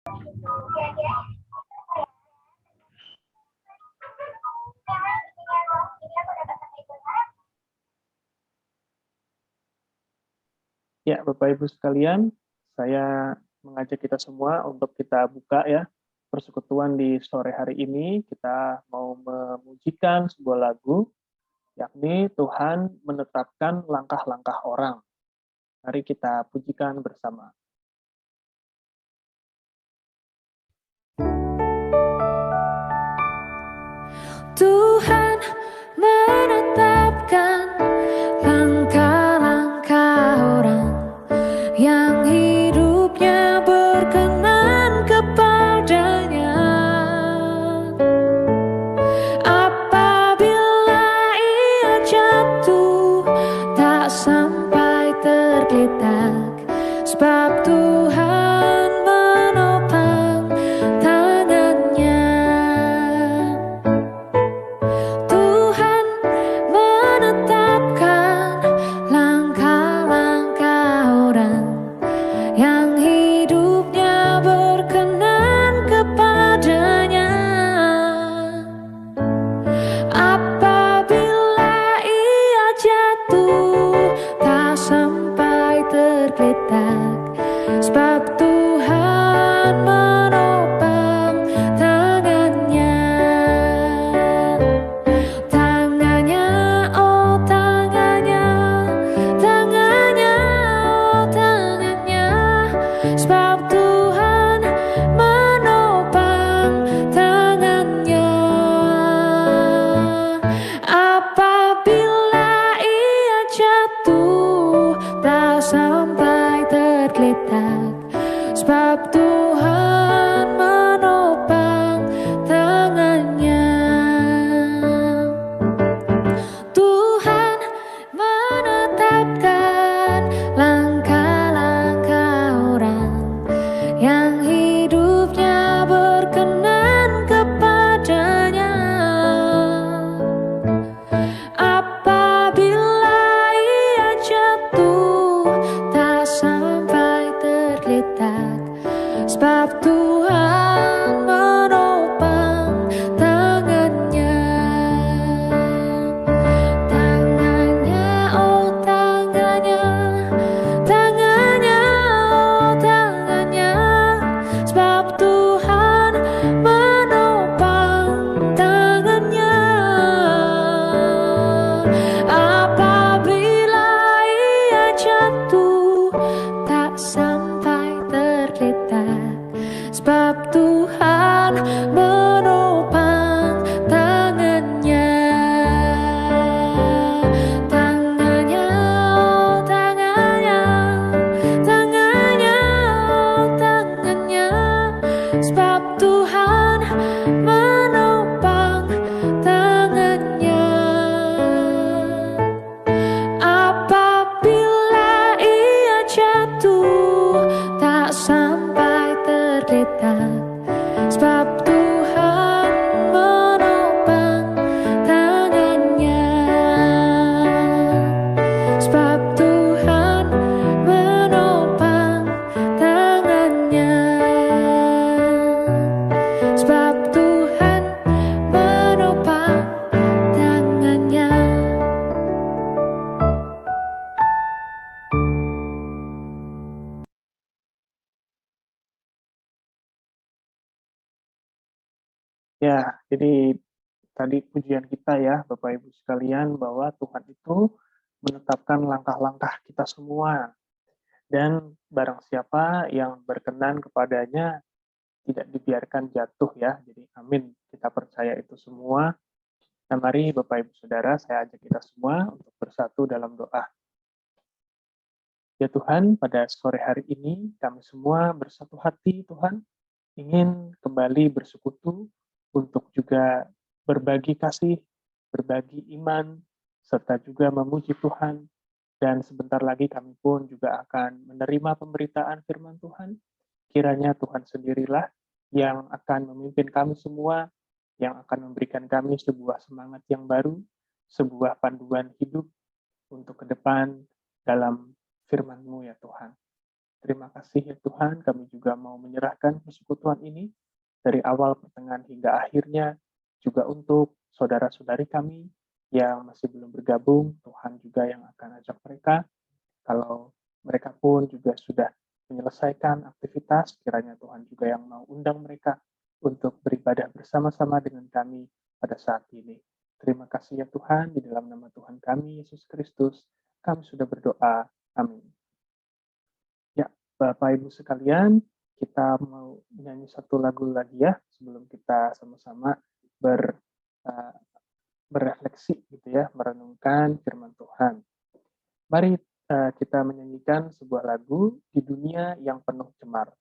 Ya, Bapak Ibu sekalian, saya mengajak kita semua untuk kita buka ya persekutuan di sore hari ini. Kita mau memujikan sebuah lagu, yakni Tuhan menetapkan langkah-langkah orang. Mari kita pujikan bersama. Tuhan menetapkan langkah-langkah orang yang hidupnya berkenan kepadanya. Apabila ia jatuh, tak sampai tergeletak, sebab Tuhan menopang tangannya. Tuhan menetapkan langkah-langkah orang yang hidupnya berkenan kepadanya. Apabila ia jatuh, tak sampai tergeletak, sebab Tuhan menopang tangannya. Tangannya, oh tangannya, tangannya, oh tangannya, sebab Tuhan menopang tangannya. Apabila ia jatuh, tak sampai tergeletak, sebab Tuhan menopang tangannya. Tuhan menetapkan langkah-langkah orang yang hidupnya berkenan kepadanya. Apabila ia jatuh, tak sampai tergeletak, sebab Tuhan menopang tangannya. Tangannya, oh tangannya, tangannya, oh tangannya, sebab Tuhan menopang tangannya. Apabila ia jatuh, tak sampai tergeletak, sebab Tuhan menopang tangannya. Tangannya, oh tangannya, tangannya, oh tangannya, sebab Tuhan menopang tangannya. Apabila ia jatuh, tak sampai tergeletak, sebab Tuhan menopang tangannya. Sebab Tuhan menopang tangannya. Sebab Tuhan menopang tangannya. Ya, jadi tadi pujian kita ya, Bapak Ibu sekalian, bahwa Tuhan itu menetapkan langkah-langkah kita semua. Dan barang siapa yang berkenan kepadanya tidak dibiarkan jatuh ya. Jadi amin, kita percaya itu semua. Nah mari Bapak Ibu Saudara, saya ajak kita semua untuk bersatu dalam doa. Ya Tuhan, pada sore hari ini kami semua bersatu hati Tuhan, ingin kembali bersekutu untuk juga berbagi kasih, berbagi iman, serta juga memuji Tuhan. Dan sebentar lagi kami pun juga akan menerima pemberitaan firman Tuhan. Kiranya Tuhan sendirilah yang akan memimpin kami semua, yang akan memberikan kami sebuah semangat yang baru, sebuah panduan hidup untuk ke depan dalam firman-Mu ya Tuhan. Terima kasih ya Tuhan, kami juga mau menyerahkan persekutuan ini dari awal, pertengahan, hingga akhirnya, juga untuk saudara-saudari kami yang masih belum bergabung, Tuhan juga yang akan ajak mereka. Kalau mereka pun juga sudah menyelesaikan aktivitas, kiranya Tuhan juga yang mau undang mereka untuk beribadah bersama-sama dengan kami pada saat ini. Terima kasih ya Tuhan, di dalam nama Tuhan kami, Yesus Kristus, kami sudah berdoa. Amin. Ya, Bapak Ibu sekalian, kita mau nyanyi satu lagu lagi ya, sebelum kita sama-sama ber, uh, berefleksi gitu ya, merenungkan firman Tuhan. Mari kita menyanyikan sebuah lagu di dunia yang penuh cemar.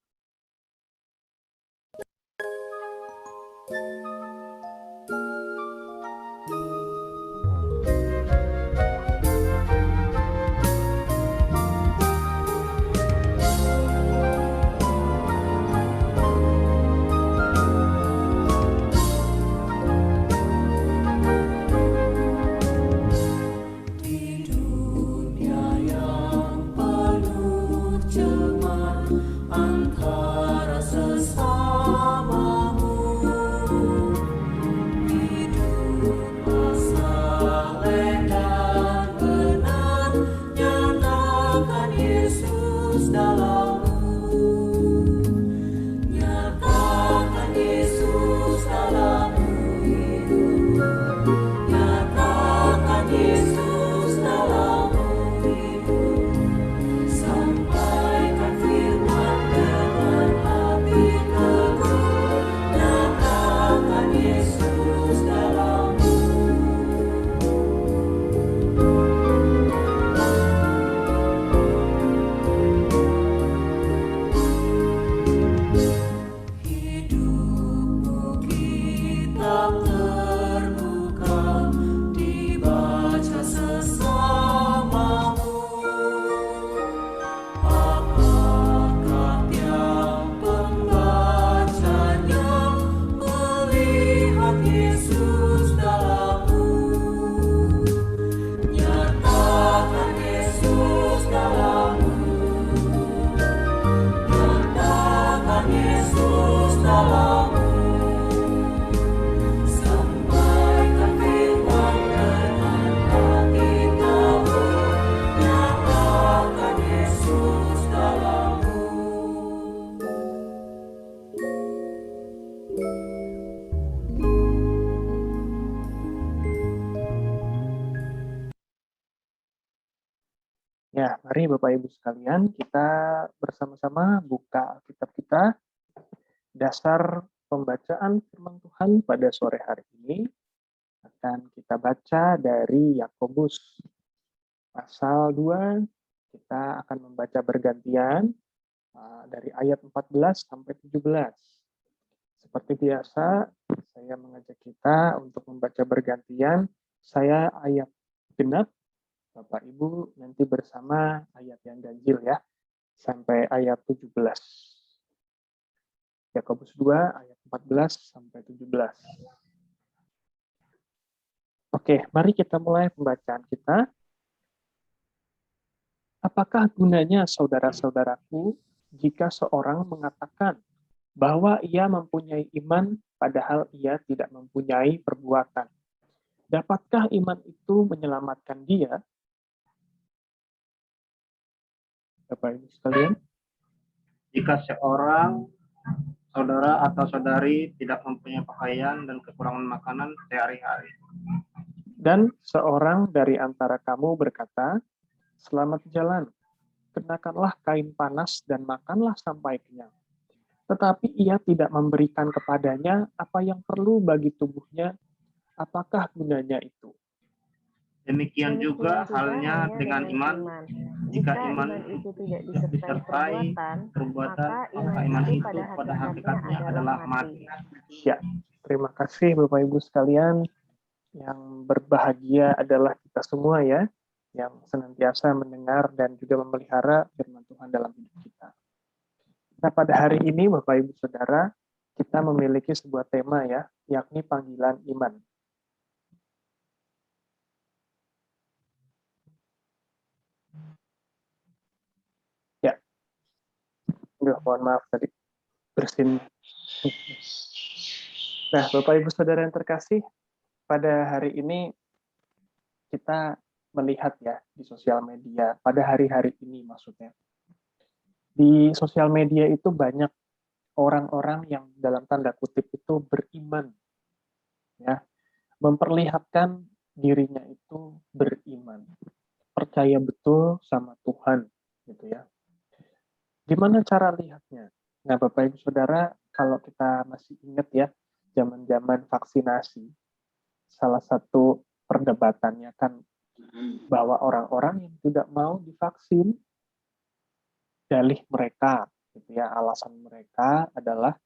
Ya, mari Bapak Ibu sekalian, kita bersama-sama buka Alkitab kita. Dasar pembacaan firman Tuhan pada sore hari ini akan kita baca dari Yakobus pasal 2. Kita akan membaca bergantian dari ayat 14 sampai 17. Seperti biasa, saya mengajak kita untuk membaca bergantian. Saya ayat genap, Bapak Ibu nanti bersama ayat yang ganjil ya, sampai ayat 17. Yakobus 2 ayat 14 sampai 17. Oke, mari kita mulai pembacaan kita. Apakah gunanya saudara-saudaraku jika seorang mengatakan bahwa ia mempunyai iman padahal ia tidak mempunyai perbuatan? Dapatkah iman itu menyelamatkan dia? Bapak Ibu sekalian, jika seorang saudara atau saudari tidak mempunyai pakaian dan kekurangan makanan sehari-hari, dan seorang dari antara kamu berkata, "Selamat jalan, kenakanlah kain panas dan makanlah sampai kenyang." Tetapi ia tidak memberikan kepadanya apa yang perlu bagi tubuhnya, apakah gunanya itu? demikian juga halnya dengan iman. Jika iman itu tidak disertai perbuatan, maka iman itu pada hakikatnya adalah mati. Ya, terima kasih Bapak Ibu sekalian. Yang berbahagia adalah kita semua ya, yang senantiasa mendengar dan juga memelihara firman Tuhan dalam hidup kita. Nah, pada hari ini Bapak Ibu Saudara, kita memiliki sebuah tema ya, yakni panggilan iman. Ya, Mohon maaf tadi bersin. Nah, Bapak Ibu Saudara yang terkasih, pada hari ini kita melihat ya di sosial media, pada hari-hari ini maksudnya. Di sosial media itu banyak orang-orang yang dalam tanda kutip itu beriman, ya, memperlihatkan dirinya itu beriman, percaya betul sama Tuhan, gitu ya. Gimana cara lihatnya? Nah, Bapak Ibu Saudara, kalau kita masih ingat ya, zaman-zaman vaksinasi, salah satu perdebatannya kan bahwa orang-orang yang tidak mau divaksin, dalih mereka, gitu ya, alasan mereka adalah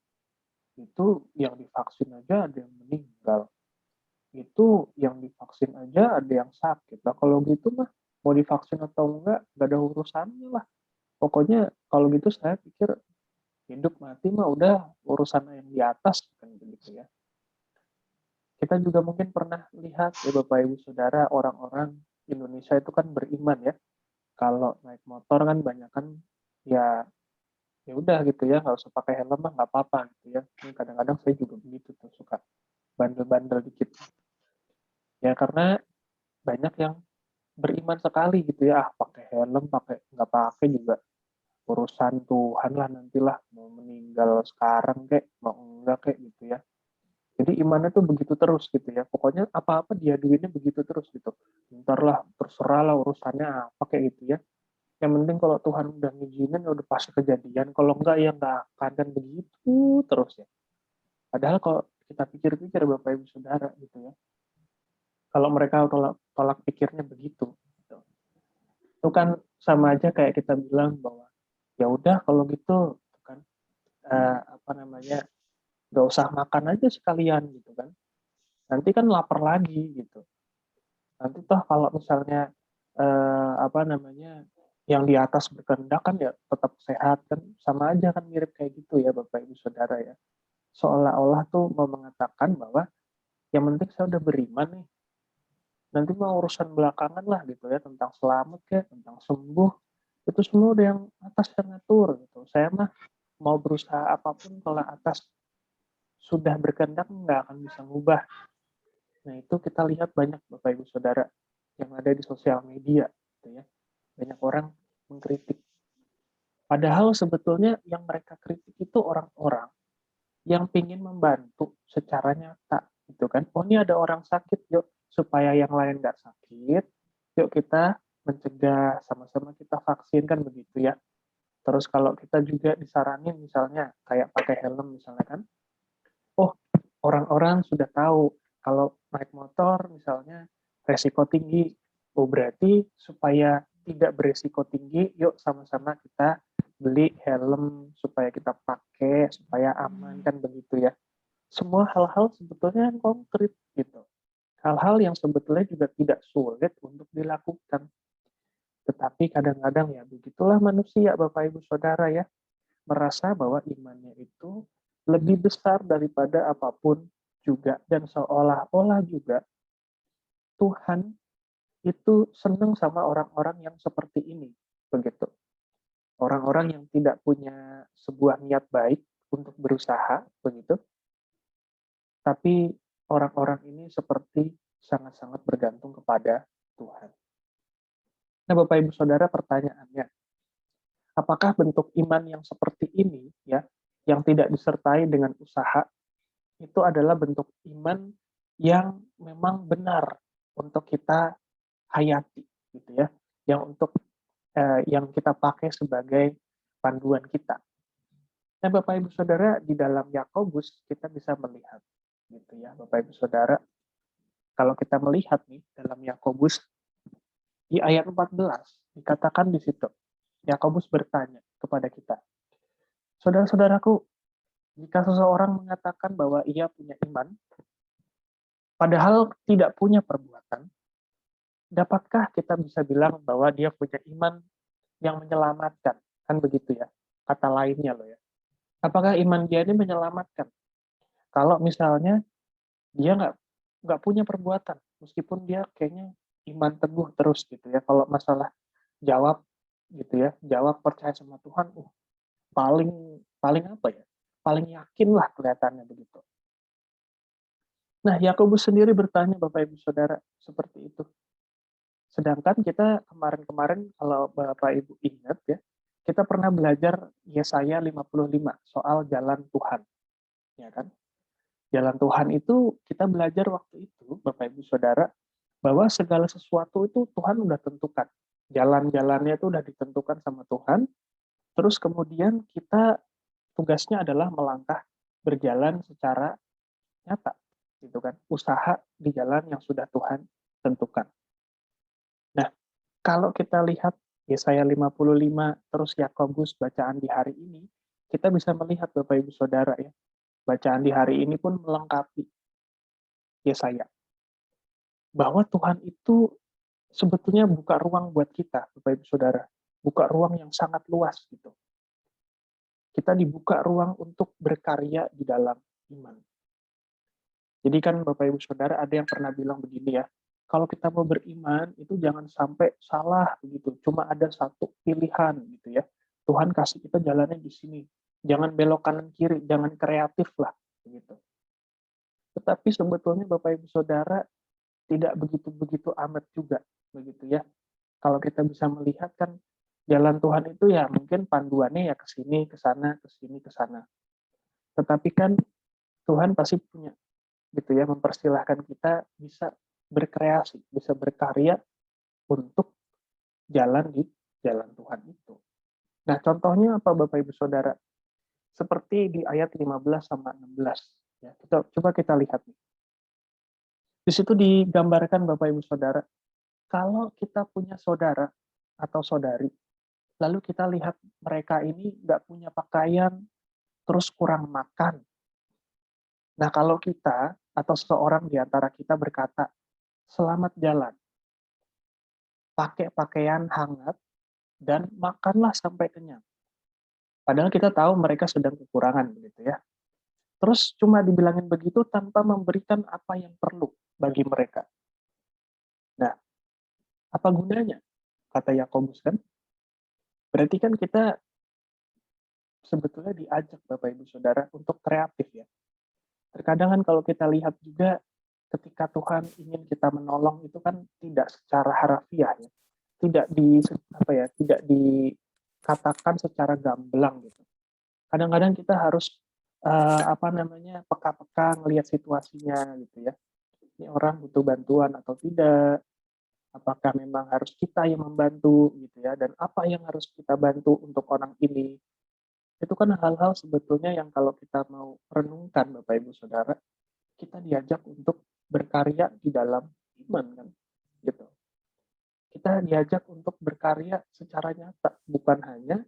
itu yang divaksin aja ada yang meninggal, itu yang divaksin aja ada yang sakit. Nah, kalau gitu mah mau divaksin atau enggak, nggak ada urusannya lah. Pokoknya kalau gitu saya pikir hidup mati mah udah urusan yang di atas kan begitu ya. Kita juga mungkin pernah lihat ya Bapak Ibu Saudara, orang-orang Indonesia itu kan beriman ya. Kalau naik motor kan banyak kan ya ya udah gitu ya, nggak usah pakai helm mah nggak apa-apa gitu ya. Ini kadang-kadang saya juga begitu tuh, suka bandel-bandel dikit. Ya karena banyak yang beriman sekali gitu ya, ah pakai helm, pakai nggak pakai juga urusan Tuhan lah, nantilah mau meninggal sekarang kek mau enggak kek gitu ya. Jadi imannya tuh begitu terus gitu ya, pokoknya apa-apa diaduinnya begitu terus gitu. Ntar lah terserah lah urusannya apa kayak gitu ya, yang penting kalau Tuhan udah ngizinin ya udah pasti kejadian, kalau enggak ya enggak akan, dan begitu terus ya. Padahal kalau kita pikir-pikir Bapak Ibu Saudara gitu ya, kalau mereka tolak pikirnya begitu gitu, itu kan sama aja kayak kita bilang bahwa ya udah kalau gitu kan, apa namanya, nggak usah makan aja sekalian gitu kan, nanti kan lapar lagi gitu, nanti toh kalau misalnya apa namanya, yang di atas berkehendak kan ya tetap sehat kan, sama aja kan, mirip kayak gitu ya Bapak Ibu Saudara ya, seolah-olah tuh mau mengatakan bahwa yang penting saya udah beriman nih, nanti mau urusan belakangan lah gitu ya, tentang selamat ya, tentang sembuh, itu semua udah yang atas yang ngatur gitu, saya mah mau berusaha apapun kalau atas sudah berkehendak nggak akan bisa ngubah. Nah itu kita lihat banyak Bapak Ibu Saudara yang ada di sosial media gitu ya, banyak orang mengkritik. Padahal sebetulnya yang mereka kritik itu orang-orang yang ingin membantu secara nyata gitu kan. Oh ini ada orang sakit, yuk supaya yang lain nggak sakit, yuk kita mencegah, sama-sama kita vaksin kan begitu ya. Terus kalau kita juga disaranin misalnya kayak pakai helm misalnya kan, oh orang-orang sudah tahu kalau naik motor misalnya resiko tinggi, oh berarti supaya tidak beresiko tinggi, yuk sama-sama kita beli helm supaya kita pakai supaya aman kan begitu ya. Semua hal-hal sebetulnya yang konkret gitu. Hal-hal yang sebetulnya juga tidak sulit untuk dilakukan. Tetapi kadang-kadang ya begitulah manusia Bapak Ibu Saudara ya, merasa bahwa imannya itu lebih besar daripada apapun juga, dan seolah-olah juga Tuhan itu senang sama orang-orang yang seperti ini begitu. Orang-orang yang tidak punya sebuah niat baik untuk berusaha begitu, tapi orang-orang ini seperti sangat-sangat bergantung kepada Tuhan. Nah, Bapak Ibu Saudara, pertanyaannya, apakah bentuk iman yang seperti ini ya, yang tidak disertai dengan usaha, itu adalah bentuk iman yang memang benar untuk kita hayati gitu ya, yang untuk yang kita pakai sebagai panduan kita. Nah, Bapak Ibu Saudara, di dalam Yakobus kita bisa melihat gitu ya, Bapak Ibu Saudara, kalau kita melihat nih dalam Yakobus di ayat 14 dikatakan di situ, Yakobus bertanya kepada kita, saudara-saudaraku, jika seseorang mengatakan bahwa ia punya iman, padahal tidak punya perbuatan, dapatkah kita bisa bilang bahwa dia punya iman yang menyelamatkan? Kan begitu ya, kata lainnya loh ya. Apakah iman dia ini menyelamatkan? Kalau misalnya dia nggak punya perbuatan, meskipun dia kayaknya iman teguh terus gitu ya. Kalau masalah jawab gitu ya, jawab percaya sama Tuhan, paling paling apa ya, paling yakin lah kelihatannya begitu. Nah, Yakobus sendiri bertanya Bapak Ibu Saudara seperti itu. Sedangkan kita kemarin-kemarin kalau Bapak Ibu ingat ya, kita pernah belajar Yesaya 55 soal jalan Tuhan, ya kan? Jalan Tuhan itu kita belajar waktu itu Bapak Ibu Saudara bahwa segala sesuatu itu Tuhan udah tentukan. Jalan-jalannya itu udah ditentukan sama Tuhan. Terus kemudian kita tugasnya adalah melangkah berjalan secara nyata, gitu kan? Usaha di jalan yang sudah Tuhan tentukan. Nah, kalau kita lihat Yesaya 55 terus Yakobus bacaan di hari ini, kita bisa melihat Bapak Ibu Saudara ya, bacaan di hari ini pun melengkapi Yesaya. Bahwa Tuhan itu sebetulnya buka ruang buat kita, Bapak Ibu Saudara. Buka ruang yang sangat luas gitu. Kita dibuka ruang untuk berkarya di dalam iman. Jadi kan Bapak Ibu Saudara ada yang pernah bilang begini ya, kalau kita mau beriman itu jangan sampai salah begitu. Cuma ada satu pilihan gitu ya. Tuhan kasih kita jalannya di sini. Jangan belok kanan kiri, jangan kreatif lah begitu. Tetapi sebetulnya Bapak Ibu Saudara tidak begitu-begitu amat juga begitu ya. Kalau kita bisa melihat kan jalan Tuhan itu ya mungkin panduannya ya ke sini, ke sana, ke sini, ke sana. Tetapi kan Tuhan pasti punya gitu ya, mempersilahkan kita bisa berkreasi, bisa berkarya untuk jalan di jalan Tuhan itu. Nah, contohnya apa Bapak Ibu Saudara? Seperti di ayat 15 sama 16. Ya, coba kita lihat nih. Di situ digambarkan Bapak Ibu Saudara, kalau kita punya saudara atau saudari, lalu kita lihat mereka ini nggak punya pakaian, terus kurang makan. Nah, kalau kita atau seseorang di antara kita berkata, selamat jalan, pakai pakaian hangat, dan makanlah sampai kenyang. Padahal kita tahu mereka sedang kekurangan, begitu ya. Terus cuma dibilangin begitu tanpa memberikan apa yang perlu bagi mereka. Nah, apa gunanya? Kata Yakobus kan. Berarti kan kita sebetulnya diajak Bapak Ibu Saudara untuk kreatif ya. Terkadang kan kalau kita lihat juga ketika Tuhan ingin kita menolong itu kan tidak secara harafiah ya. Tidak tidak dikatakan secara gamblang gitu. Kadang-kadang kita harus peka-peka ngelihat situasinya gitu ya. Ini orang butuh bantuan atau tidak, apakah memang harus kita yang membantu gitu ya, dan apa yang harus kita bantu untuk orang ini. Itu kan hal-hal sebetulnya yang kalau kita mau renungkan Bapak Ibu Saudara, kita diajak untuk berkarya di dalam iman kan gitu. Kita diajak untuk berkarya secara nyata, bukan hanya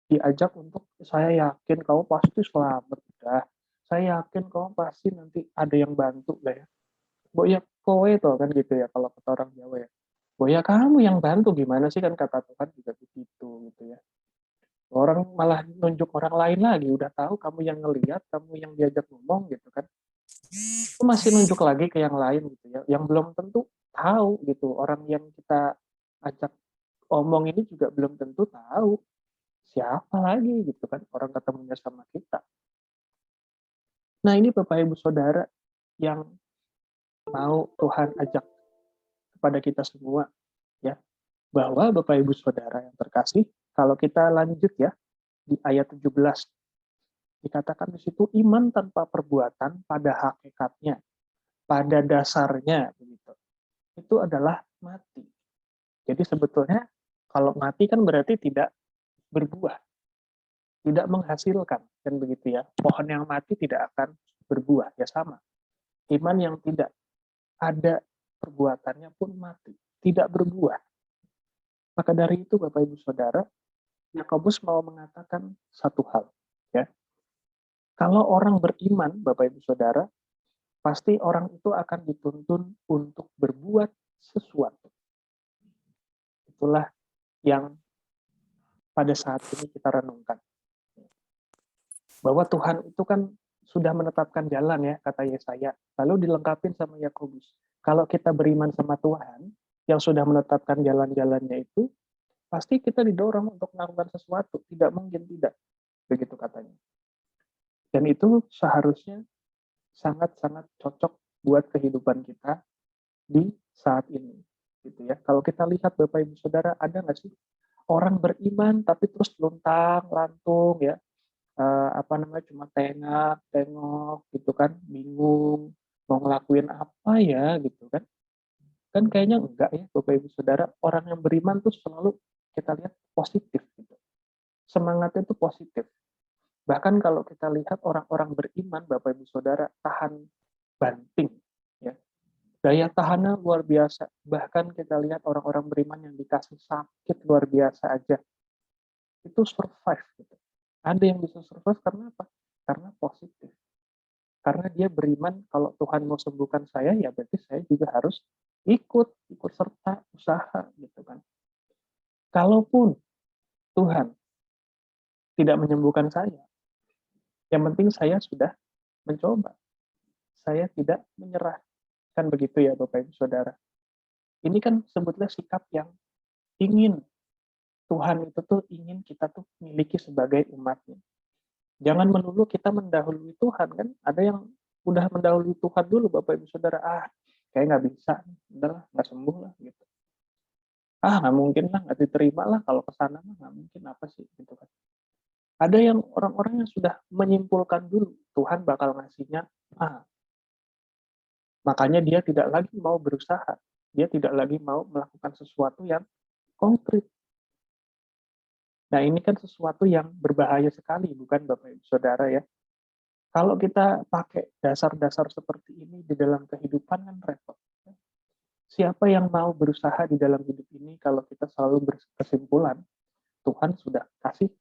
diajak untuk saya yakin kamu pasti selamat dah. Saya yakin kamu pasti nanti ada yang bantu lah ya. Boya kowe tuh kan gitu ya kalau kata orang Jawa ya. Boya kamu yang bantu gimana sih kan kata Tuhan juga begitu gitu ya. Orang malah nunjuk orang lain lagi, udah tahu kamu yang ngelihat, kamu yang diajak ngomong gitu kan. Itu masih nunjuk lagi ke yang lain gitu ya, yang belum tentu tahu gitu. Orang yang kita ajak omong ini juga belum tentu tahu siapa lagi gitu kan orang ketemunya sama kita. Nah ini Bapak Ibu Saudara yang mau Tuhan ajak kepada kita semua ya, bahwa Bapak Ibu Saudara yang terkasih, kalau kita lanjut ya di ayat 17 dikatakan di situ iman tanpa perbuatan pada hakikatnya, pada dasarnya begitu. Itu adalah mati. Jadi sebetulnya kalau mati kan berarti tidak berbuah, tidak menghasilkan kan begitu ya. Pohon yang mati tidak akan berbuah ya sama. Iman yang tidak ada perbuatannya pun mati, tidak berbuah. Maka dari itu Bapak Ibu Saudara, Yakobus mau mengatakan satu hal ya. Kalau orang beriman Bapak Ibu Saudara, pasti orang itu akan dituntun untuk berbuat sesuatu. Itulah yang pada saat ini kita renungkan. Bahwa Tuhan itu kan sudah menetapkan jalan ya, kata Yesaya. Lalu dilengkapin sama Yakobus. Kalau kita beriman sama Tuhan, yang sudah menetapkan jalan-jalannya itu, pasti kita didorong untuk melakukan sesuatu. Tidak mungkin tidak. begitu katanya. Dan itu seharusnya sangat-sangat cocok buat kehidupan kita di saat ini, gitu ya. Kalau kita lihat Bapak Ibu Saudara, ada nggak sih orang beriman tapi terus luntang lantung ya, cuma tengok gitu kan, bingung mau ngelakuin apa ya gitu kan. Kan kayaknya enggak ya Bapak Ibu Saudara, orang yang beriman tuh selalu kita lihat positif gitu. Semangatnya itu positif. Bahkan kalau kita lihat orang-orang beriman Bapak Ibu Saudara tahan banting ya. Daya tahannya luar biasa. Bahkan kita lihat orang-orang beriman yang dikasih sakit luar biasa aja itu survive gitu. Ada yang bisa survive karena apa? Karena positif. Karena dia beriman kalau Tuhan mau sembuhkan saya, ya berarti saya juga harus ikut serta usaha gitu kan. Kalaupun Tuhan tidak menyembuhkan saya, yang penting saya sudah mencoba. Saya tidak menyerah. Kan begitu ya Bapak Ibu Saudara. Ini kan sebetulnya sikap yang ingin Tuhan itu tuh ingin kita tuh miliki sebagai umatnya. Jangan melulu kita mendahului Tuhan kan. Ada yang udah mendahului Tuhan dulu Bapak Ibu Saudara. Kayak nggak bisa. Udahlah, nggak sembuh lah gitu. Nggak mungkin lah, nggak diterima lah kalau ke sana mah nggak mungkin apa sih gitu kan. Ada yang orang-orang yang sudah menyimpulkan dulu Tuhan bakal ngasihnya makanya dia tidak lagi mau berusaha. Dia tidak lagi mau melakukan sesuatu yang konkret. Nah, ini kan sesuatu yang berbahaya sekali, bukan Bapak Ibu Saudara ya. Kalau kita pakai dasar-dasar seperti ini di dalam kehidupan kan repot. Siapa yang mau berusaha di dalam hidup ini kalau kita selalu berkesimpulan Tuhan sudah kasih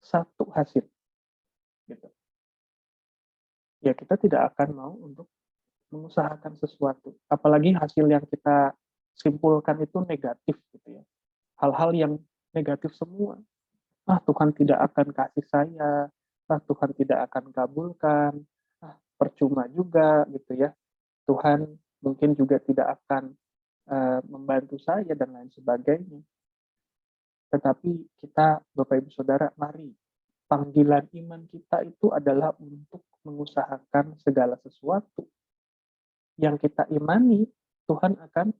satu hasil gitu. Ya kita tidak akan mau untuk mengusahakan sesuatu. Apalagi hasil yang kita simpulkan itu negatif gitu ya. Hal-hal yang negatif semua. Tuhan tidak akan kasih saya, Tuhan tidak akan kabulkan, percuma juga gitu ya. Tuhan mungkin juga tidak akan membantu saya dan lain sebagainya. Tetapi kita, Bapak Ibu Saudara, mari panggilan iman kita itu adalah untuk mengusahakan segala sesuatu yang kita imani Tuhan akan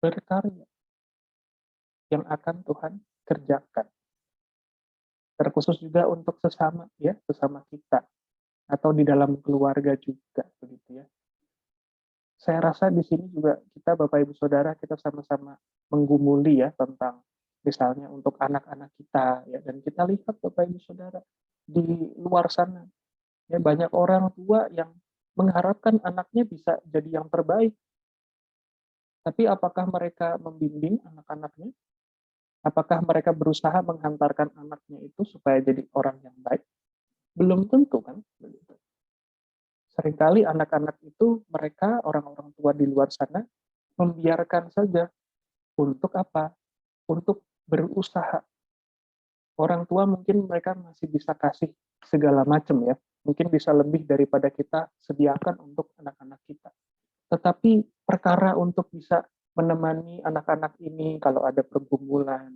berkarya, yang akan Tuhan kerjakan. Terkhusus juga untuk sesama ya, sesama kita atau di dalam keluarga juga begitu ya. Saya rasa di sini juga kita Bapak Ibu Saudara kita sama-sama menggumuli ya tentang misalnya untuk anak-anak kita ya, dan kita lihat Bapak Ibu Saudara di luar sana ya banyak orang tua yang mengharapkan anaknya bisa jadi yang terbaik. Tapi apakah mereka membimbing anak-anaknya? Apakah mereka berusaha menghantarkan anaknya itu supaya jadi orang yang baik? Belum tentu kan. Seringkali anak-anak itu mereka orang-orang tua di luar sana membiarkan saja. Untuk apa? Untuk berusaha. Orang tua mungkin mereka masih bisa kasih segala macam ya. Mungkin bisa lebih daripada kita sediakan untuk anak-anak kita. Tetapi perkara untuk bisa menemani anak-anak ini kalau ada pergumulan,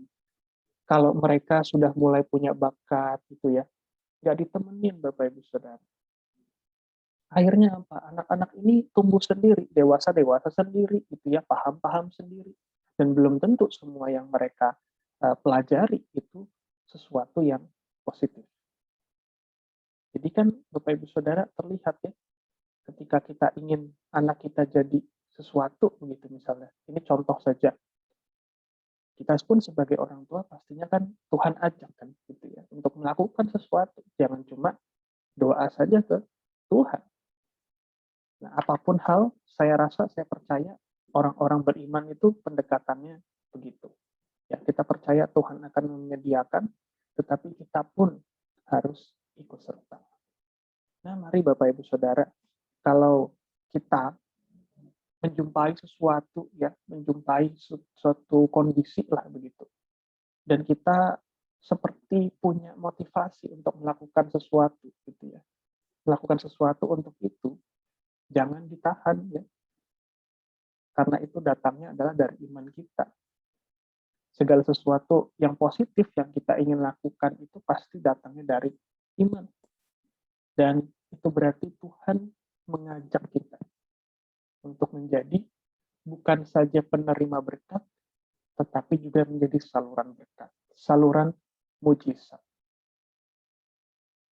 kalau mereka sudah mulai punya bakat gitu ya, nggak ditemenin Bapak Ibu Saudara. Akhirnya apa? Anak-anak ini tumbuh sendiri, dewasa-dewasa sendiri gitu ya, paham-paham sendiri. Dan belum tentu semua yang mereka pelajari itu sesuatu yang positif. Jadi kan Bapak Ibu Saudara terlihat ya, ketika kita ingin anak kita jadi sesuatu begitu misalnya. Ini contoh saja. Kita pun sebagai orang tua pastinya kan Tuhan ajak kan gitu ya untuk melakukan sesuatu. Jangan cuma doa saja ke Tuhan. Nah, apapun hal saya rasa saya percaya orang-orang beriman itu pendekatannya begitu. Ya, kita percaya Tuhan akan menyediakan, tetapi kita pun harus ikut serta. Nah, mari Bapak Ibu Saudara, kalau kita menjumpai sesuatu ya, menjumpai suatu kondisi lah begitu. Dan kita seperti punya motivasi untuk melakukan sesuatu gitu ya. Melakukan sesuatu untuk itu jangan ditahan ya. Karena itu datangnya adalah dari iman kita. segala sesuatu yang positif yang kita ingin lakukan itu pasti datangnya dari iman. Dan itu berarti Tuhan mengajak kita untuk menjadi bukan saja penerima berkat, tetapi juga menjadi saluran berkat, saluran mujizat.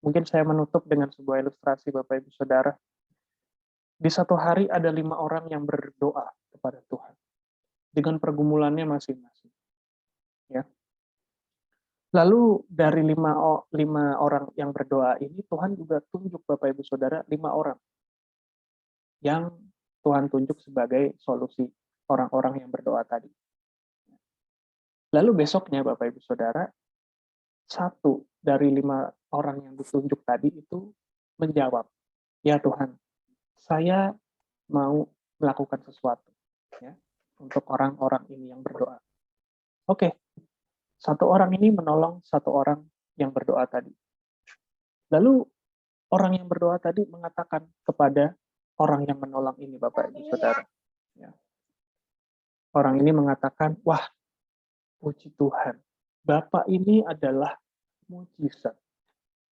Mungkin saya menutup dengan sebuah ilustrasi Bapak Ibu Saudara. Di satu hari ada 5 orang yang berdoa kepada Tuhan dengan pergumulannya masing-masing. Ya. Lalu dari lima orang yang berdoa ini, Tuhan juga tunjuk Bapak Ibu Saudara 5 orang yang Tuhan tunjuk sebagai solusi orang-orang yang berdoa tadi. Lalu besoknya Bapak Ibu Saudara, 1 dari 5 orang yang ditunjuk tadi itu menjawab, "Ya Tuhan, saya mau melakukan sesuatu ya untuk orang-orang ini yang berdoa." Oke, 1 orang ini menolong 1 orang yang berdoa tadi. Lalu orang yang berdoa tadi mengatakan kepada orang yang menolong ini, Bapak Ibu Saudara. Ya. Orang ini mengatakan, "Wah, puji Tuhan, Bapak ini adalah mujizat.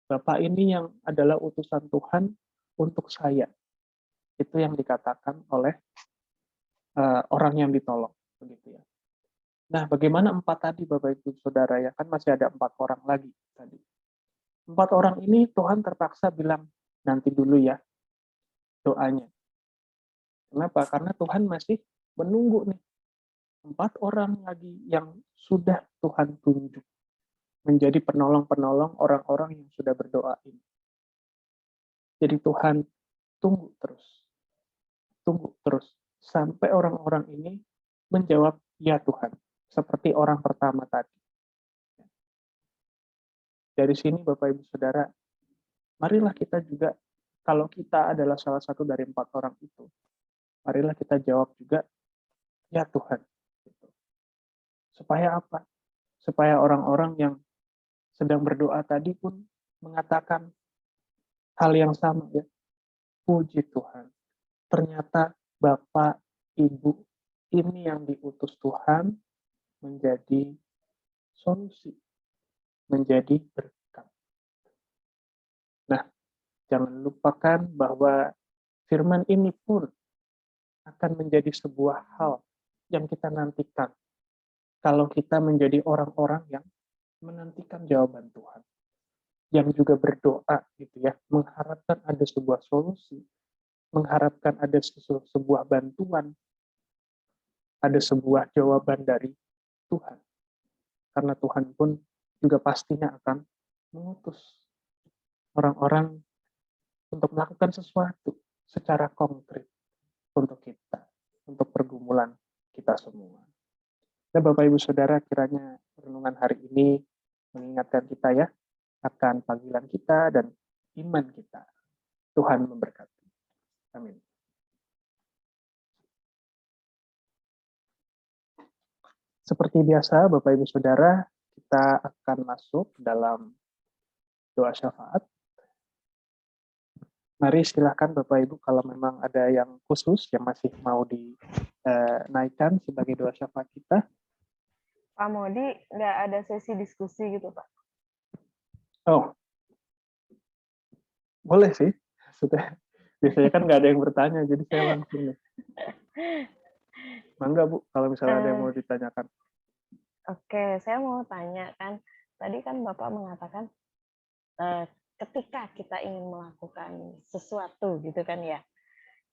Bapak ini yang adalah utusan Tuhan untuk saya." Itu yang dikatakan oleh orang yang ditolong, begitu ya. Nah, bagaimana 4 tadi Bapak Ibu Saudara ya? Kan masih ada 4 orang lagi tadi. 4 orang ini Tuhan terpaksa bilang, "Nanti dulu ya doanya." Kenapa? Karena Tuhan masih menunggu nih 4 orang lagi yang sudah Tuhan tunjuk menjadi penolong-penolong orang-orang yang sudah berdoa ini. Jadi Tuhan tunggu terus sampai orang-orang ini menjawab, "Ya Tuhan," seperti orang pertama tadi. Dari sini Bapak Ibu Saudara, marilah kita juga, kalau kita adalah salah satu dari 4 orang itu, marilah kita jawab juga, "Ya Tuhan." Gitu. Supaya apa? Supaya orang-orang yang sedang berdoa tadi pun mengatakan hal yang sama ya. Puji Tuhan. Ternyata Bapak, Ibu, ini yang diutus Tuhan menjadi solusi, menjadi berkat. Nah, jangan lupakan bahwa firman ini pun akan menjadi sebuah hal yang kita nantikan kalau kita menjadi orang-orang yang menantikan jawaban Tuhan, yang juga berdoa gitu ya, mengharapkan ada sebuah solusi, mengharapkan ada sebuah bantuan, ada sebuah jawaban dari Tuhan. Karena Tuhan pun juga pastinya akan mengutus orang-orang untuk melakukan sesuatu secara konkret untuk kita, untuk pergumulan kita semua. Nah, Bapak Ibu Saudara, kiranya renungan hari ini mengingatkan kita ya akan panggilan kita dan iman kita. Tuhan memberkati. Amin. Seperti biasa, Bapak Ibu Saudara, kita akan masuk dalam doa syafaat. Mari silakan Bapak Ibu kalau memang ada yang khusus yang masih mau dinaikkan sebagai doa syafaat kita. Pak Modi, nggak ada sesi diskusi gitu, Pak? Oh, boleh sih. Sudah. Biasanya kan nggak ada yang bertanya, jadi saya langsung nih. Mangga Bu, kalau misalnya ada yang mau ditanyakan. Oke, saya mau tanya kan, tadi kan Bapak mengatakan ketika kita ingin melakukan sesuatu gitu kan ya.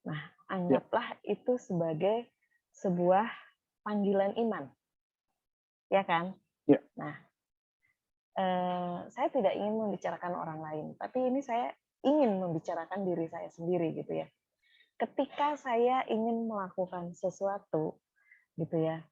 Nah, anggaplah itu sebagai sebuah panggilan iman. Ya kan? Ya. Nah, saya tidak ingin membicarakan orang lain, tapi ini saya ingin membicarakan diri saya sendiri gitu ya. Ketika saya ingin melakukan sesuatu gitu ya,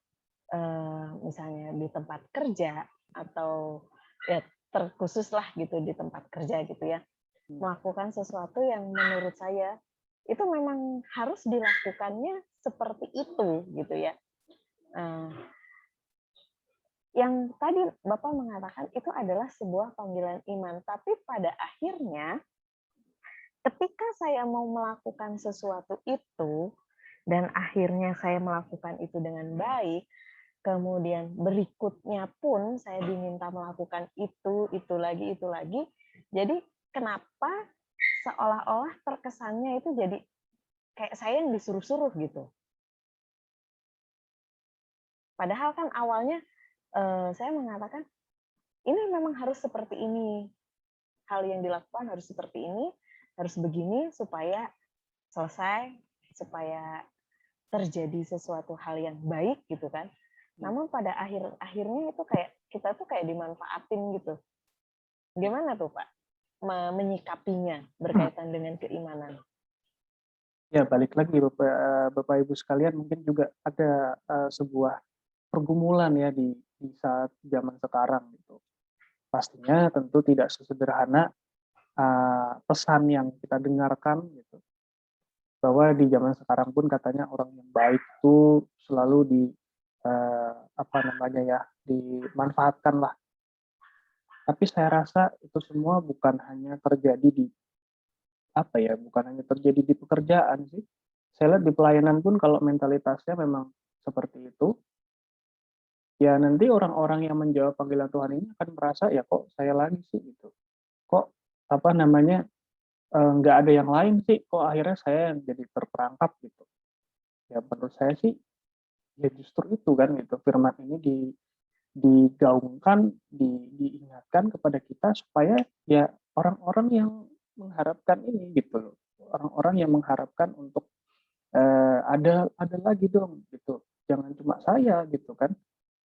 misalnya di tempat kerja atau ya terkhusus lah gitu di tempat kerja gitu ya, melakukan sesuatu yang menurut saya itu memang harus dilakukannya seperti itu gitu ya. Yang tadi Bapak mengatakan itu adalah sebuah panggilan iman, tapi pada akhirnya ketika saya mau melakukan sesuatu itu dan akhirnya saya melakukan itu dengan baik, kemudian berikutnya pun saya diminta melakukan itu lagi. Jadi kenapa seolah-olah terkesannya itu jadi kayak saya yang disuruh-suruh gitu. Padahal kan awalnya saya mengatakan, ini memang harus seperti ini. Hal yang dilakukan harus seperti ini, harus begini supaya selesai, supaya terjadi sesuatu hal yang baik gitu kan. Namun pada akhirnya itu kayak kita tuh kayak dimanfaatin gitu. Gimana tuh Pak menyikapinya berkaitan dengan keimanan? Ya, balik lagi Bapak Ibu sekalian, mungkin juga ada sebuah pergumulan ya di saat zaman sekarang gitu. Pastinya tentu tidak sesederhana pesan yang kita dengarkan gitu. Bahwa di zaman sekarang pun katanya orang yang baik itu selalu dimanfaatkan lah. Tapi saya rasa itu semua bukan hanya terjadi bukan hanya terjadi di pekerjaan sih. Saya lihat di pelayanan pun kalau mentalitasnya memang seperti itu, ya nanti orang-orang yang menjawab panggilan Tuhan ini akan merasa ya kok saya lagi sih gitu. Kok nggak ada yang lain sih, kok akhirnya saya yang jadi terperangkap gitu. Ya menurut saya sih ya justru itu kan gitu, firman ini digaungkan, diingatkan kepada kita supaya ya orang-orang yang mengharapkan ini gitu loh. Orang-orang yang mengharapkan untuk ada lagi dong gitu. Jangan cuma saya gitu kan.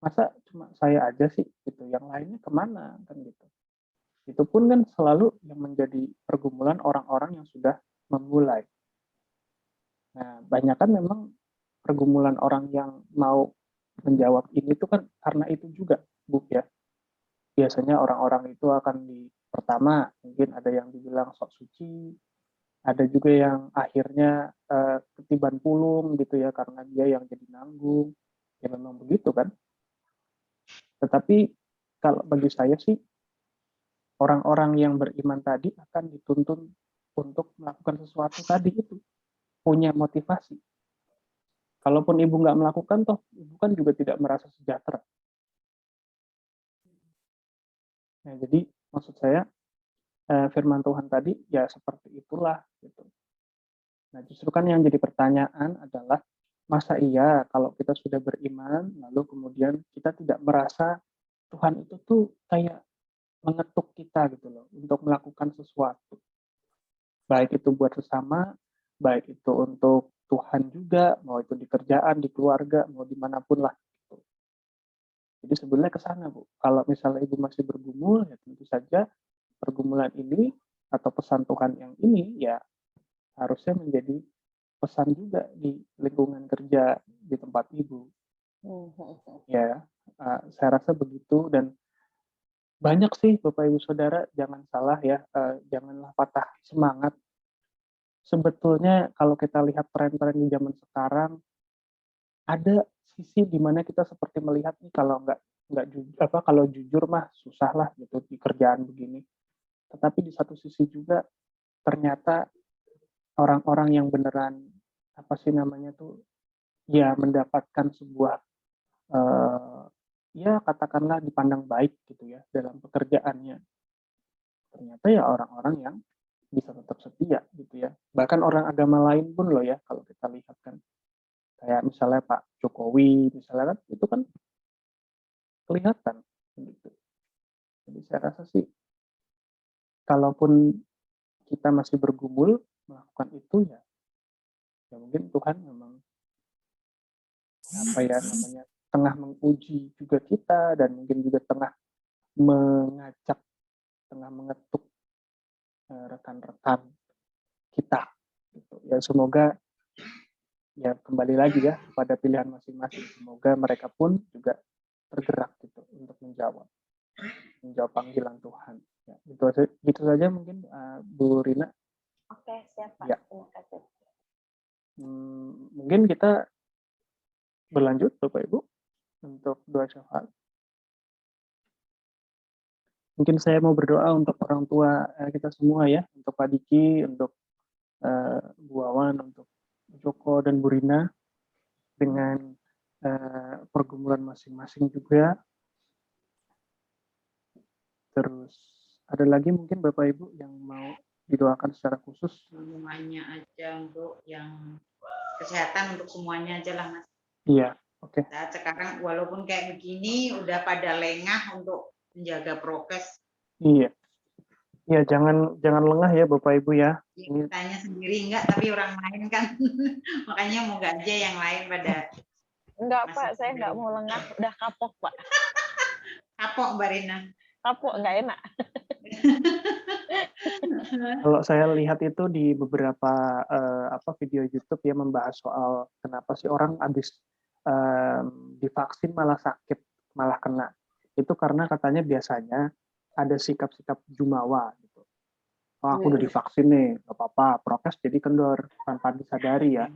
Masa cuma saya aja sih gitu, yang lainnya kemana kan gitu. Itu pun kan selalu yang menjadi pergumulan orang-orang yang sudah memulai. Nah, banyak kan memang pergumulan orang yang mau menjawab ini tuh kan karena itu juga, Bu ya. Biasanya orang-orang itu akan pertama mungkin ada yang dibilang sok suci, ada juga yang akhirnya ketiban pulung gitu ya karena dia yang jadi nanggung. Ya memang begitu kan. Tetapi kalau bagi saya sih orang-orang yang beriman tadi akan dituntun untuk melakukan sesuatu tadi itu, punya motivasi. Kalaupun ibu nggak melakukan, toh ibu kan juga tidak merasa sejahtera. Nah, jadi maksud saya firman Tuhan tadi ya seperti itulah gitu. Nah, justru kan yang jadi pertanyaan adalah masa iya kalau kita sudah beriman lalu kemudian kita tidak merasa Tuhan itu tuh kayak mengetuk kita gitu loh untuk melakukan sesuatu. Baik itu buat sesama, baik itu untuk Tuhan juga, mau itu di kerjaan, di keluarga, mau dimanapun lah. Gitu. Jadi sebenarnya ke sana, Bu. Kalau misalnya Ibu masih bergumul, ya tentu saja pergumulan ini atau pesan Tuhan yang ini ya harusnya menjadi pesan juga di lingkungan kerja di tempat Ibu. Ya, saya rasa begitu dan banyak sih Bapak Ibu Saudara, jangan salah ya, janganlah patah semangat. Sebetulnya kalau kita lihat tren-tren di zaman sekarang, ada sisi di mana kita seperti melihat nih kalau jujur mah susah lah gitu di kerjaan begini. Tetapi di satu sisi juga ternyata orang-orang yang beneran ya mendapatkan sebuah ya katakanlah dipandang baik gitu ya dalam pekerjaannya. Ternyata ya orang-orang yang bisa tetap setia gitu ya. Bahkan orang agama lain pun loh ya kalau kita lihat kan. Kayak misalnya Pak Jokowi misalnya kan itu kan kelihatan gitu. Jadi saya rasa sih kalaupun kita masih bergumul melakukan itu ya mungkin Tuhan memang tengah menguji juga kita dan mungkin juga tengah mengajak, tengah mengetuk rekan-rekan kita. Gitu. Ya semoga ya kembali lagi ya pada pilihan masing-masing. Semoga mereka pun juga tergerak gitu untuk menjawab panggilan Tuhan. Ya, gitu saja mungkin Bu Rina. Oke, siap Pak. Ya. Terima kasih. Mungkin kita berlanjut Bapak Ibu untuk doa syafaat. Mungkin saya mau berdoa untuk orang tua kita semua ya, untuk Pak Diki, untuk Bu Awan, untuk Joko dan Bu Rina, dengan pergumulan masing-masing juga. Terus ada lagi mungkin Bapak Ibu yang mau didoakan secara khusus? Semuanya aja untuk yang kesehatan untuk semuanya aja lah Mas. Iya, oke. Saat sekarang walaupun kayak begini udah pada lengah untuk menjaga prokes. Iya. Ya, jangan lengah ya Bapak Ibu ya. Ya, kitanya sendiri enggak, tapi orang lain kan. Makanya moga aja yang lain pada. Enggak Masih Pak, saya ada enggak yang- mau lengah, udah kapok Pak. Kapok Mbak Rina. Kapok enggak enak. Kalau saya lihat itu di beberapa video YouTube ya membahas soal kenapa sih orang habis divaksin malah sakit, malah kena. Itu karena katanya biasanya ada sikap-sikap jumawa gitu. Oh, aku udah divaksin nih, nggak apa-apa, prokes jadi kendor tanpa disadari ya.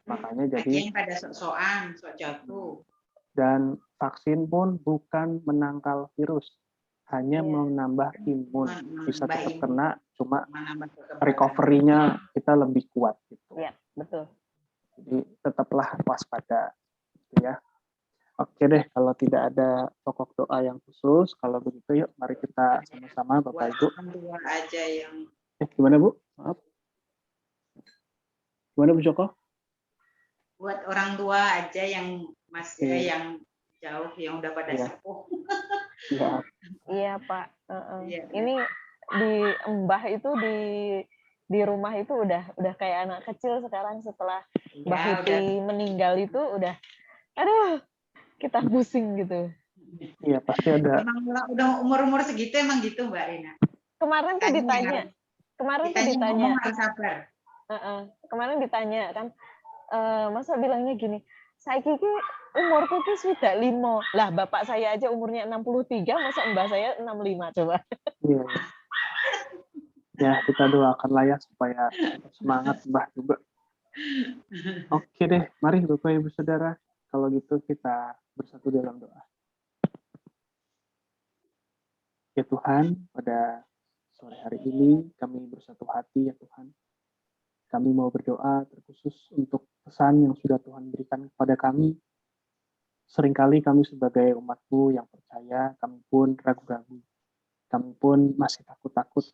Makanya Ada jadi yang pada sok-sokan, sok jago. dan vaksin pun bukan menangkal virus, hanya menambah imun. Bisa Menambah tetap imun. kena, cuma Menambah kekebalan. recovery-nya kita lebih kuat gitu. Iya, betul. Jadi tetaplah waspada gitu ya. Oke deh, kalau tidak ada pokok doa yang khusus, kalau begitu yuk mari kita sama-sama Bapak Buat Ibu. orang tua aja yang Gimana Bu? Maaf. Gimana Bu Joko? buat orang tua aja yang masih yang jauh yang udah pada Iya. sepuh. Iya. Iya Pak. Iya. Ini di Mbah itu di rumah itu udah kayak anak kecil sekarang setelah Mbah Ya, Huti meninggal itu udah, aduh, kita pusing gitu. Iya pasti ada. Emang udah umur segitu emang gitu Mbak Rina. Kemarin tuh ditanya, ngomong harus sabar. kemarin ditanya kan, masa bilangnya gini, saya kiki umurku tuh sudah 5. Lah bapak saya aja umurnya 63, masa mbah saya 65 coba. Iya. Ya kita doakan lah ya supaya tetap semangat Mbah juga. Oke deh, mari Bapak Ibu Saudara, kalau gitu kita bersatu dalam doa. Ya Tuhan, pada sore hari ini kami bersatu hati ya Tuhan. Kami mau berdoa terkhusus untuk pesan yang sudah Tuhan berikan kepada kami. Seringkali kami sebagai umat-Mu yang percaya, kami pun ragu-ragu. Kami pun masih takut-takut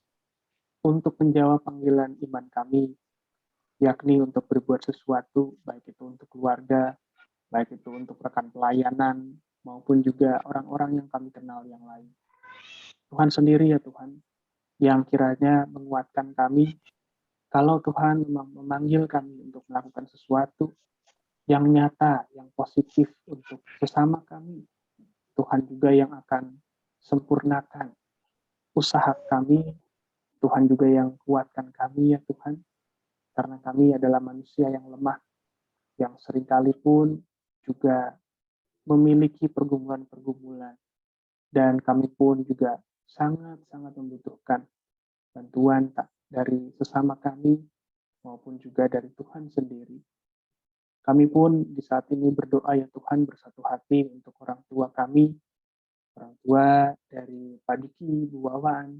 untuk menjawab panggilan iman kami, yakni untuk berbuat sesuatu, baik itu untuk keluarga, baik itu untuk rekan pelayanan, maupun juga orang-orang yang kami kenal yang lain. Tuhan sendiri ya Tuhan, yang kiranya menguatkan kami, kalau Tuhan memang memanggil kami untuk melakukan sesuatu yang nyata, yang positif untuk sesama kami, Tuhan juga yang akan sempurnakan usaha kami, Tuhan juga yang kuatkan kami ya Tuhan, karena kami adalah manusia yang lemah, yang seringkali pun juga memiliki pergumulan-pergumulan, dan kami pun juga sangat-sangat membutuhkan bantuan dari sesama kami maupun juga dari Tuhan sendiri. Kami pun di saat ini berdoa ya Tuhan bersatu hati untuk orang tua kami, orang tua dari Pak Diki, Bu Wawan,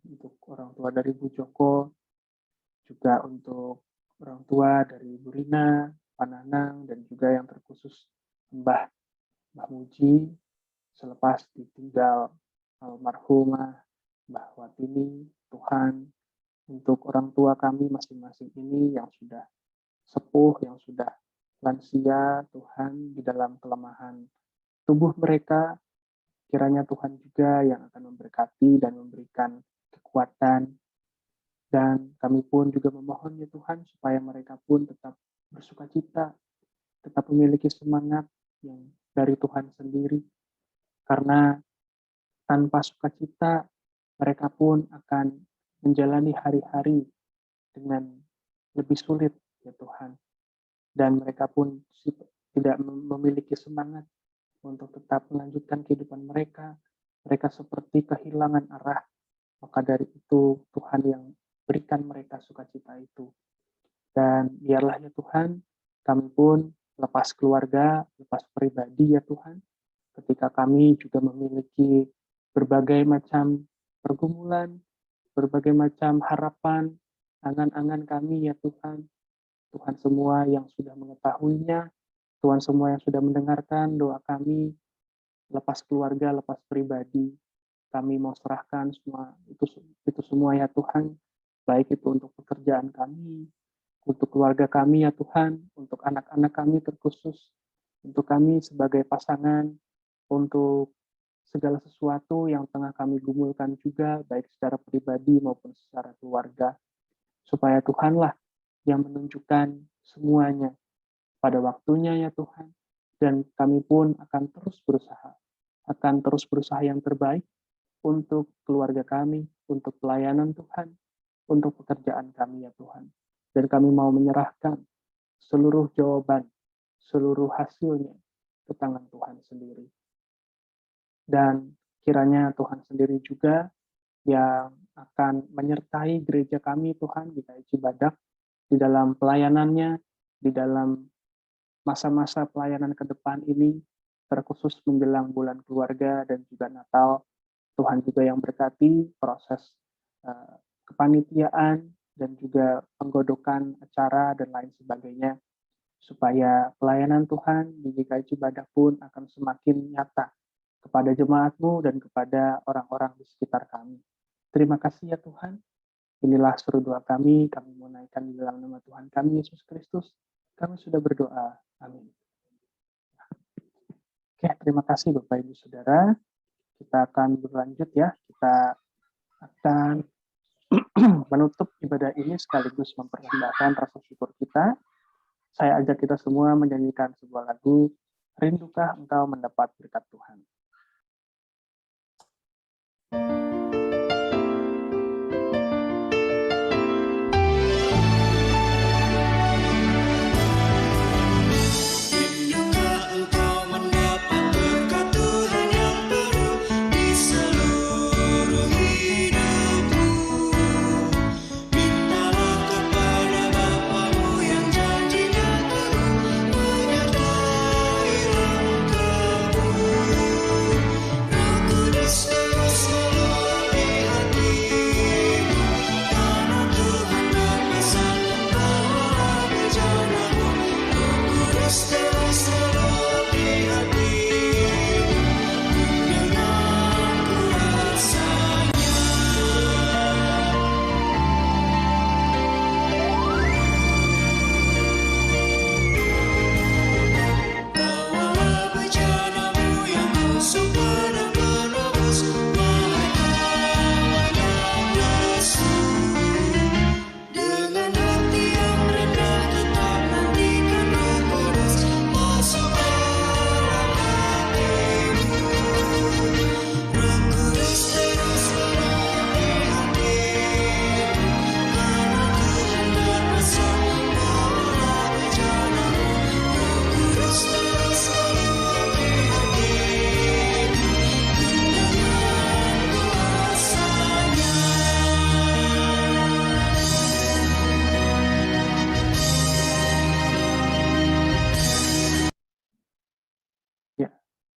untuk orang tua dari Bu Joko, juga untuk orang tua dari Bu Rina, Pak Nanang, dan juga yang terkhusus Mbah Muji, selepas ditinggal almarhumah Mbah Watini, Tuhan, untuk orang tua kami masing-masing ini yang sudah sepuh, yang sudah lansia, Tuhan, di dalam kelemahan tubuh mereka, kiranya Tuhan juga yang akan memberkati dan memberikan kekuatan, dan kami pun juga memohon ya Tuhan, supaya mereka pun tetap bersukacita, tetap memiliki semangat yang dari Tuhan sendiri, karena tanpa sukacita, mereka pun akan menjalani hari-hari dengan lebih sulit ya Tuhan. Dan mereka pun tidak memiliki semangat untuk tetap melanjutkan kehidupan mereka. Mereka seperti kehilangan arah. Maka dari itu Tuhan yang berikan mereka sukacita itu. Dan biarlah ya Tuhan, kami pun lepas keluarga, lepas pribadi ya Tuhan, ketika kami juga memiliki berbagai macam pergumulan, berbagai macam harapan, angan-angan kami ya Tuhan. Tuhan semua yang sudah mengetahuinya, Tuhan semua yang sudah mendengarkan doa kami, lepas keluarga, lepas pribadi, kami mau serahkan semua itu semua ya Tuhan, baik itu untuk pekerjaan kami, untuk keluarga kami ya Tuhan, untuk anak-anak kami terkhusus, untuk kami sebagai pasangan, untuk segala sesuatu yang tengah kami gumulkan juga, baik secara pribadi maupun secara keluarga, supaya Tuhanlah yang menunjukkan semuanya pada waktunya ya Tuhan, dan kami pun akan terus berusaha yang terbaik untuk keluarga kami, untuk pelayanan Tuhan, untuk pekerjaan kami ya Tuhan. Dan kami mau menyerahkan seluruh jawaban, seluruh hasilnya ke tangan Tuhan sendiri. Dan kiranya Tuhan sendiri juga yang akan menyertai gereja kami Tuhan di GKI Cibadak di dalam pelayanannya, di dalam masa-masa pelayanan ke depan ini, terkhusus menjelang bulan keluarga dan juga Natal. Tuhan juga yang berkati proses kepanitiaan dan juga penggodokan acara dan lain sebagainya, supaya pelayanan Tuhan di GKI Cibadak pun akan semakin nyata kepada jemaat-Mu dan kepada orang-orang di sekitar kami. Terima kasih ya Tuhan. Inilah seru doa kami mau naikkan di dalam nama Tuhan kami, Yesus Kristus. Kami sudah berdoa. Amin. Oke, terima kasih Bapak Ibu Saudara. Kita akan berlanjut ya. Kita akan menutup ibadah ini sekaligus mempersembahkan rasa syukur kita. Saya ajak kita semua menyanyikan sebuah lagu, Rindukah Engkau Mendapat Berkat Tuhan.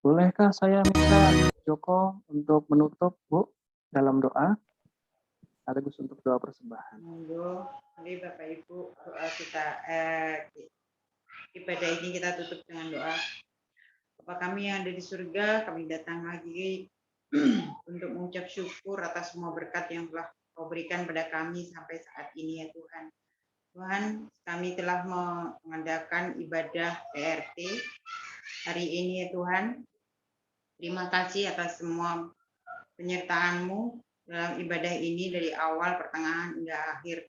Bolehkah saya minta Joko untuk menutup, Bu, dalam doa? Sekaligus untuk doa persembahan. Monggo, mari Bapak Ibu, doa kita ibadah ini kita tutup dengan doa. Bapa kami yang ada di surga, kami datang lagi untuk mengucap syukur atas semua berkat yang telah Kau berikan pada kami sampai saat ini ya Tuhan. Tuhan, kami telah mengadakan ibadah PRT hari ini ya Tuhan. Terima kasih atas semua penyertaan-Mu dalam ibadah ini dari awal, pertengahan, hingga akhir.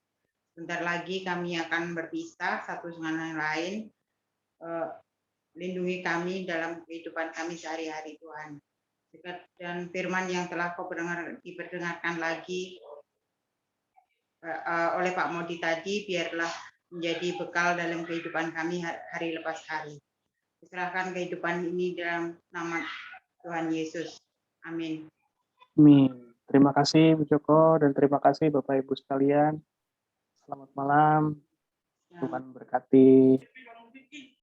Sebentar lagi kami akan berpisah satu dengan yang lain. Lindungi kami dalam kehidupan kami sehari-hari Tuhan. Dan firman yang telah Kau diperdengarkan lagi oleh Pak Modi tadi, biarlah menjadi bekal dalam kehidupan kami hari lepas hari. Serahkan kehidupan ini dalam nama Tuhan Yesus. Amin. Amin. Terima kasih Bu Joko dan terima kasih Bapak Ibu sekalian. Selamat malam. Tuhan berkati.